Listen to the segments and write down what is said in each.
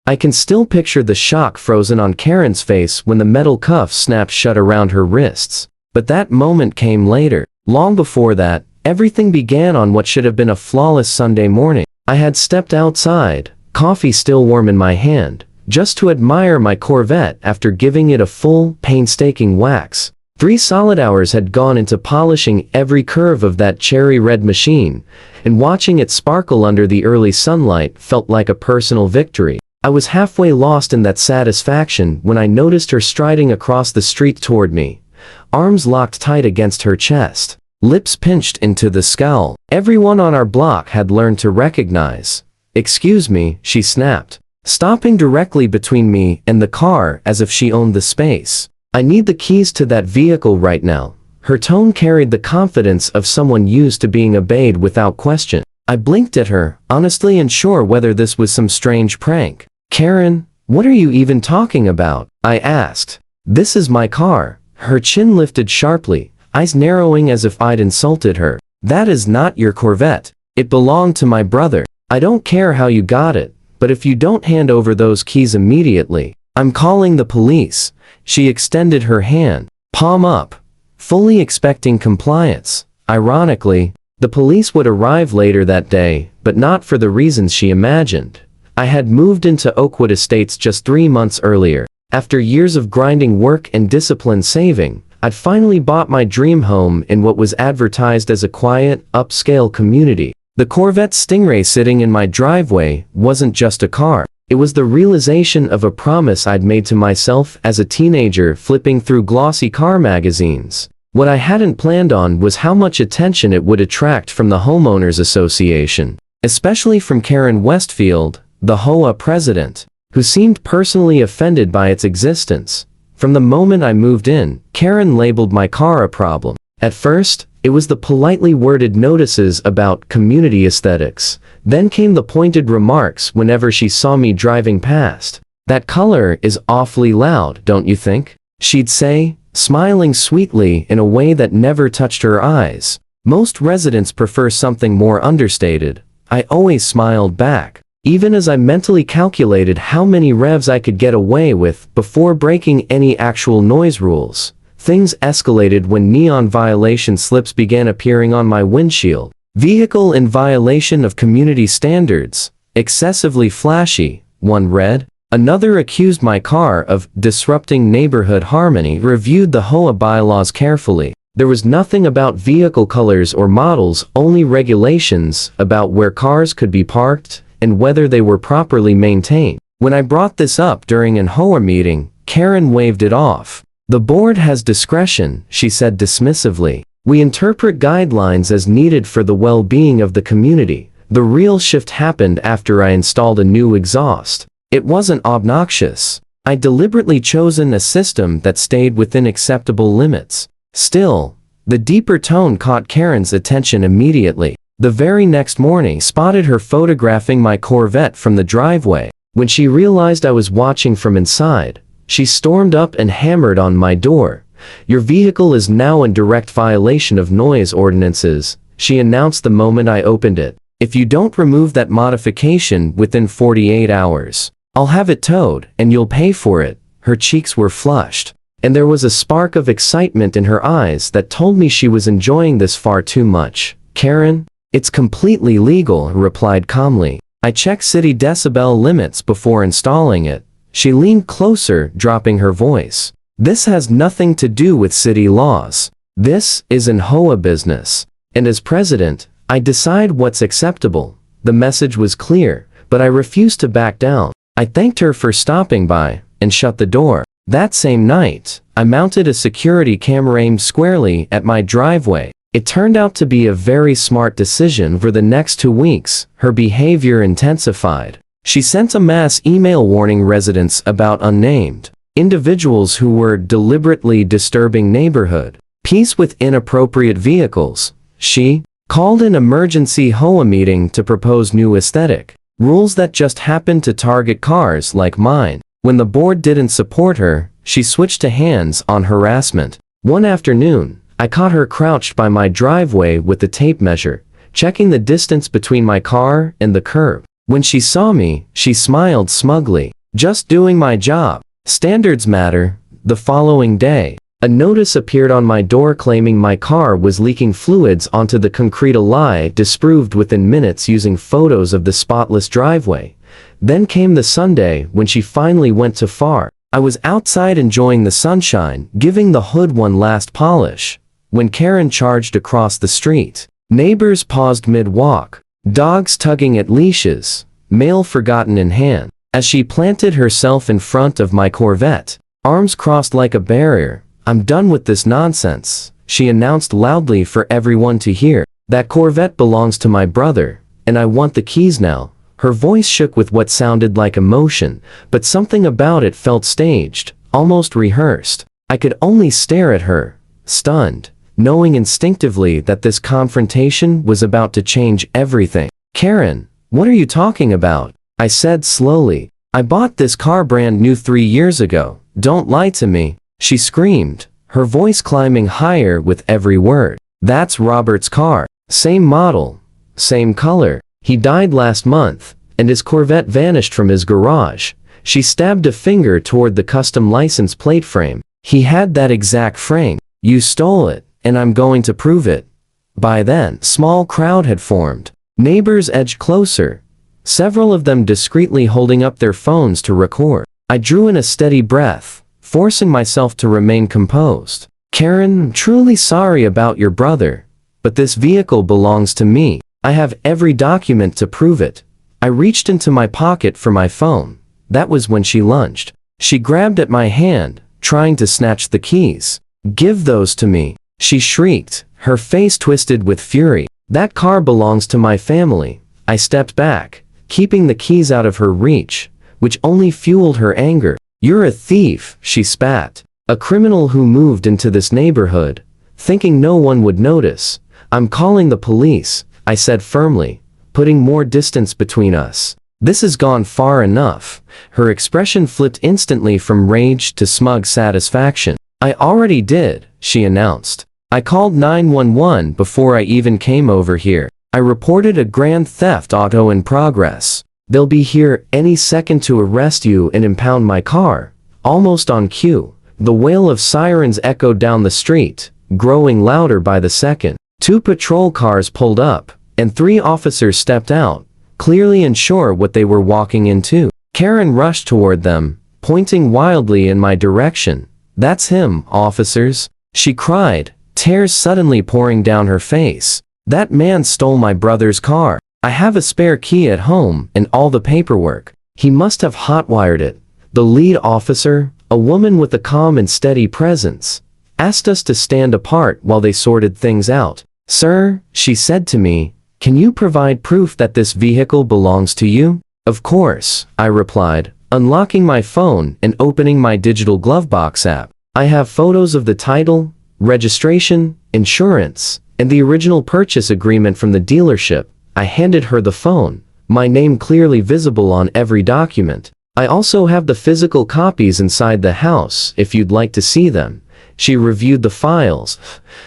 I can still picture the shock frozen on Karen's face when the metal cuffs snapped shut around her wrists. But that moment came later. Long before that, everything began on what should have been a flawless Sunday morning. I had stepped outside, coffee still warm in my hand, just to admire my Corvette after giving it a full, painstaking wax. 3 solid hours had gone into polishing every curve of that cherry red machine, and watching it sparkle under the early sunlight felt like a personal victory. I was halfway lost in that satisfaction when I noticed her striding across the street toward me, arms locked tight against her chest, lips pinched into the scowl everyone on our block had learned to recognize. "Excuse me," she snapped, stopping directly between me and the car as if she owned the space. "I need the keys to that vehicle right now." Her tone carried the confidence of someone used to being obeyed without question. I blinked at her, honestly unsure whether this was some strange prank. "Karen, what are you even talking about?" I asked. "This is my car." Her chin lifted sharply, eyes narrowing as if I'd insulted her. "That is not your Corvette. It belonged to my brother. I don't care how you got it, but if you don't hand over those keys immediately, I'm calling the police." She extended her hand, palm up, fully expecting compliance. Ironically, the police would arrive later that day, but not for the reasons she imagined. I had moved into Oakwood Estates just 3 months earlier. After years of grinding work and disciplined saving, I'd finally bought my dream home in what was advertised as a quiet, upscale community. The Corvette Stingray sitting in my driveway wasn't just a car. It was the realization of a promise I'd made to myself as a teenager flipping through glossy car magazines. What I hadn't planned on was how much attention it would attract from the Homeowners Association, especially from Karen Westfield, the HOA president, who seemed personally offended by its existence. From the moment I moved in, Karen labeled my car a problem. At first, it was the politely worded notices about community aesthetics. Then came the pointed remarks whenever she saw me driving past. "That color is awfully loud, don't you think?" she'd say, smiling sweetly in a way that never touched her eyes. "Most residents prefer something more understated." I always smiled back, even as I mentally calculated how many revs I could get away with before breaking any actual noise rules. Things escalated when neon violation slips began appearing on my windshield. "Vehicle in violation of community standards, excessively flashy," one read. Another accused my car of disrupting neighborhood harmony. Reviewed the HOA bylaws carefully. There was nothing about vehicle colors or models, only regulations about where cars could be parked and whether they were properly maintained. When I brought this up during an HOA meeting, Karen waved it off. "The board has discretion," she said dismissively. "We interpret guidelines as needed for the well-being of the community." The real shift happened after I installed a new exhaust. It wasn't obnoxious. I'd deliberately chosen a system that stayed within acceptable limits. Still, the deeper tone caught Karen's attention immediately. The very next morning, I spotted her photographing my Corvette from the driveway. When she realized I was watching from inside, she stormed up and hammered on my door. "Your vehicle is now in direct violation of noise ordinances," she announced the moment I opened it. "If you don't remove that modification within 48 hours, I'll have it towed, and you'll pay for it." Her cheeks were flushed, and there was a spark of excitement in her eyes that told me she was enjoying this far too much. "Karen, it's completely legal," I replied calmly. "I check city decibel limits before installing it." She leaned closer, dropping her voice. "This has nothing to do with city laws. This is an HOA business. And as president, I decide what's acceptable." The message was clear, but I refused to back down. I thanked her for stopping by, and shut the door. That same night, I mounted a security camera aimed squarely at my driveway. It turned out to be a very smart decision. For the next 2 weeks, her behavior intensified. She sent a mass email warning residents about unnamed individuals who were deliberately disturbing neighborhood peace with inappropriate vehicles. She called an emergency HOA meeting to propose new aesthetic rules that just happened to target cars like mine. When the board didn't support her, she switched to hands-on harassment. One afternoon, I caught her crouched by my driveway with the tape measure, checking the distance between my car and the curb. When she saw me, she smiled smugly. Just doing my job. Standards matter. The following day, a notice appeared on my door claiming my car was leaking fluids onto the concrete, a lie disproved within minutes using photos of the spotless driveway. Then came the Sunday when she finally went too far. I was outside enjoying the sunshine, giving the hood one last polish, when Karen charged across the street. Neighbors paused mid-walk, dogs tugging at leashes, mail forgotten in hand. As she planted herself in front of my Corvette, arms crossed like a barrier, "I'm done with this nonsense," she announced loudly for everyone to hear. "That Corvette belongs to my brother, and I want the keys now." Her voice shook with what sounded like emotion, but something about it felt staged, almost rehearsed. I could only stare at her, stunned, knowing instinctively that this confrontation was about to change everything. "Karen, what are you talking about?" I said slowly. "I bought this car brand new 3 years ago. Don't lie to me," she screamed, her voice climbing higher with every word. "That's Robert's car. Same model, same color. He died last month, and his Corvette vanished from his garage." She stabbed a finger toward the custom license plate frame. "He had that exact frame. You stole it, and I'm going to prove it." By then, small crowd had formed. Neighbors edged closer, several of them discreetly holding up their phones to record. I drew in a steady breath, forcing myself to remain composed. "Karen, I'm truly sorry about your brother, but this vehicle belongs to me. I have every document to prove it." I reached into my pocket for my phone. That was when she lunged. She grabbed at my hand, trying to snatch the keys. "Give those to me," she shrieked, her face twisted with fury. "That car belongs to my family." I stepped back, keeping the keys out of her reach, which only fueled her anger. "You're a thief," she spat. "A criminal who moved into this neighborhood, thinking no one would notice." "I'm calling the police," I said firmly, putting more distance between us. "This has gone far enough." Her expression flipped instantly from rage to smug satisfaction. "I already did," she announced. "I called 911 before I even came over here. I reported a grand theft auto in progress. They'll be here any second to arrest you and impound my car." Almost on cue, the wail of sirens echoed down the street, growing louder by the second. 2 patrol cars pulled up, and 3 officers stepped out, clearly unsure what they were walking into. Karen rushed toward them, pointing wildly in my direction. "That's him, officers," she cried, tears suddenly pouring down her face. "That man stole my brother's car. I have a spare key at home and all the paperwork. He must have hotwired it." The lead officer, a woman with a calm and steady presence, asked us to stand apart while they sorted things out. "Sir," she said to me, "can you provide proof that this vehicle belongs to you?" "Of course," I replied, unlocking my phone and opening my digital glovebox app. "I have photos of the title, registration, insurance, and the original purchase agreement from the dealership." I handed her the phone, my name clearly visible on every document. "I also have the physical copies inside the house if you'd like to see them." She reviewed the files,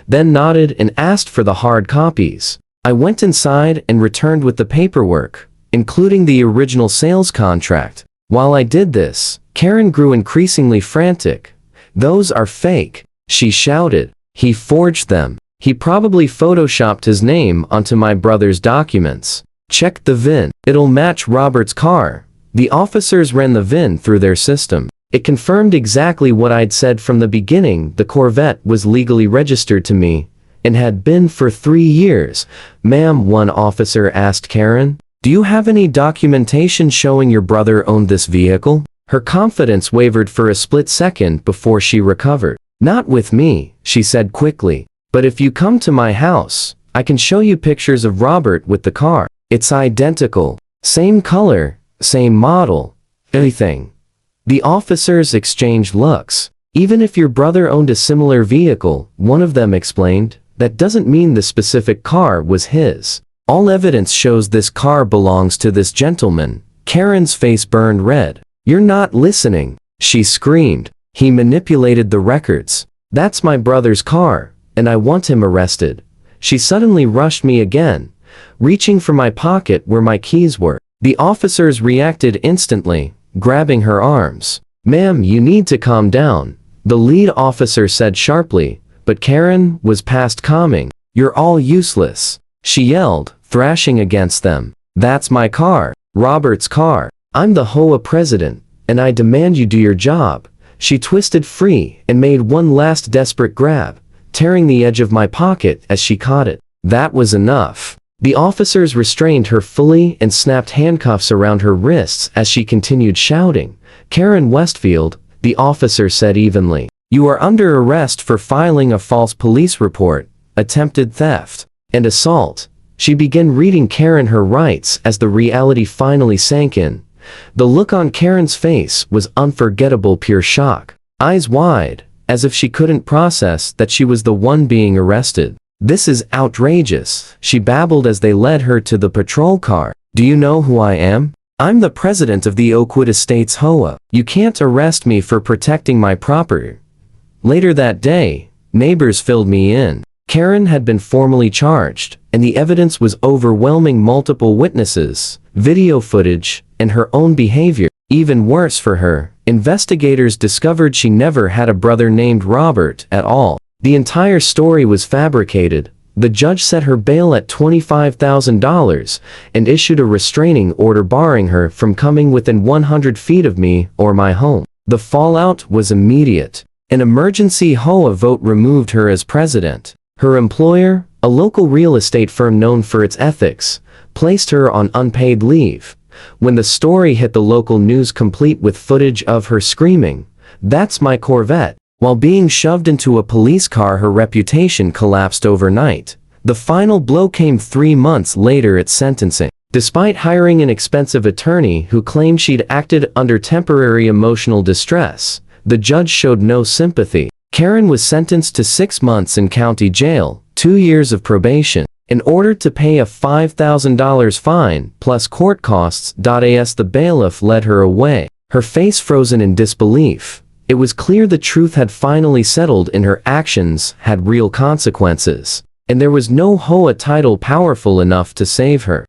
then nodded and asked for the hard copies. I went inside and returned with the paperwork, including the original sales contract. While I did this, Karen grew increasingly frantic. "Those are fake," she shouted. "He forged them. He probably photoshopped his name onto my brother's documents. Check the VIN. It'll match Robert's car." The officers ran the VIN through their system. It confirmed exactly what I'd said from the beginning. The Corvette was legally registered to me, and had been for 3 years. "Ma'am," one officer asked Karen, "do you have any documentation showing your brother owned this vehicle?" Her confidence wavered for a split second before she recovered. "Not with me," she said quickly. "But if you come to my house, I can show you pictures of Robert with the car. It's identical. Same color, same model, everything." The officers exchanged looks. "Even if your brother owned a similar vehicle," one of them explained, "that doesn't mean the specific car was his. All evidence shows this car belongs to this gentleman." Karen's face burned red. "You're not listening," she screamed. "He manipulated the records. That's my brother's car, and I want him arrested." She suddenly rushed me again, reaching for my pocket where my keys were. The officers reacted instantly, grabbing her arms. "Ma'am, you need to calm down," the lead officer said sharply, but Karen was past calming. "You're all useless," she yelled, thrashing against them. "That's my car, Robert's car. I'm the HOA president, and I demand you do your job." She twisted free and made one last desperate grab, tearing the edge of my pocket as she caught it. That was enough. The officers restrained her fully and snapped handcuffs around her wrists as she continued shouting. "Karen Westfield," the officer said evenly, "you are under arrest for filing a false police report, attempted theft, and assault." She began reading Karen her rights as the reality finally sank in. The look on Karen's face was unforgettable, pure shock. Eyes wide, as if she couldn't process that she was the one being arrested. "This is outrageous," she babbled as they led her to the patrol car. "Do you know who I am? I'm the president of the Oakwood Estates HOA. You can't arrest me for protecting my property." Later that day, neighbors filled me in. Karen had been formally charged, and the evidence was overwhelming: multiple witnesses, video footage, and her own behavior. Even worse for her, investigators discovered she never had a brother named Robert at all. The entire story was fabricated. The judge set her bail at $25,000 and issued a restraining order barring her from coming within 100 feet of me or my home. The fallout was immediate. An emergency HOA vote removed her as president. Her employer, a local real estate firm known for its ethics, placed her on unpaid leave. When the story hit the local news, complete with footage of her screaming, "That's my Corvette," while being shoved into a police car, her reputation collapsed overnight. The final blow came 3 months later at sentencing. Despite hiring an expensive attorney who claimed she'd acted under temporary emotional distress, the judge showed no sympathy. Karen was sentenced to 6 months in county jail, 2 years of probation, in order to pay a $5,000 fine plus court costs. As the bailiff led her away, her face frozen in disbelief. It was clear the truth had finally settled and her actions had real consequences, and there was no HOA title powerful enough to save her.